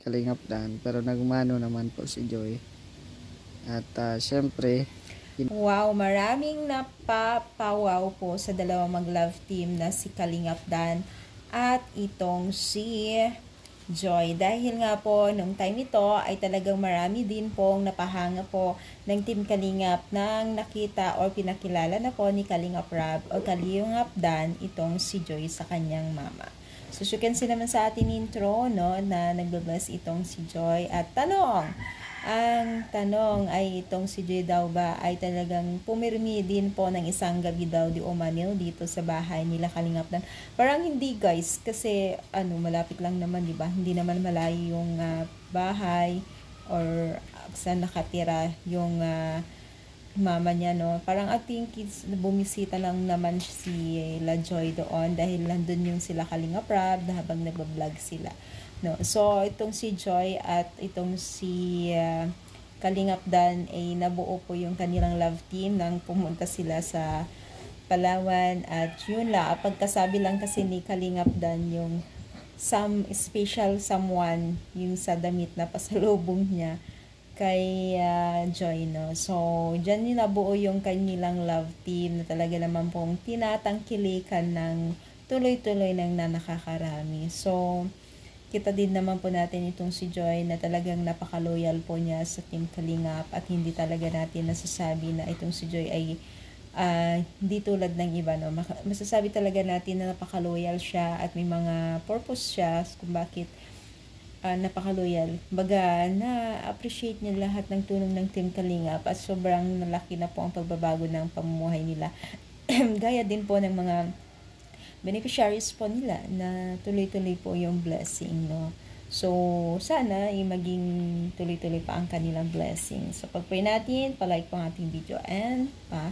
Kalingap Dan, pero nagmano naman po si Joy. At syempre, wow, maraming napapawaw po sa dalawang mag-love team na si Kalingap Dan at itong si Joy. Dahil nga po, nung time ito ay talagang marami din pong napahanga po ng Team Kalingap nang nakita o pinakilala na po ni Kalingap Rab o Kalingap Dan itong si Joy sa kanyang mama. So, you can see naman sa ating intro, no, na nagbabless itong si Joy. At ang tanong ay itong si Joy daw ba ay talagang pumirmi din po ng isang gabi daw di umanil dito sa bahay nila Kalingap Dan. Parang hindi guys, kasi malapit lang naman, di ba? Hindi naman malayo yung bahay or saan nakatira yung mama niya, no? Parang I think bumisita lang naman si La Joy doon dahil nandun yung sila Kalingap Rab na habang nagbablog sila, no? So, itong si Joy at itong si Kalingap Dan ay nabuo po yung kanilang love team nang pumunta sila sa Palawan. At yun lang, pagkasabi lang kasi ni Kalingap Dan yung some special someone yung sa damit na pasalubong niya kay Joy, no? So, dyan yung nabuo yung kanilang love team na talaga naman pong tinatangkilikan ng tuloy-tuloy ng nakakarami. So, kita din naman po natin itong si Joy na talagang napaka-loyal po niya sa Team Kalingap at hindi talaga natin nasasabi na itong si Joy ay hindi tulad ng iba, no? Masasabi talaga natin na napaka-loyal siya at may mga purpose siya kung bakit napaka-loyal. Baga, na-appreciate niya lahat ng tulong ng Team Kalingap at sobrang nalaki na po ang pagbabago ng pamumuhay nila. Gaya din po ng mga beneficiaries po nila na tuloy-tuloy po yung blessing, no? So, sana maging tuloy-tuloy pa ang kanilang blessing. So, pag-pray natin, palike po ang ating video and pa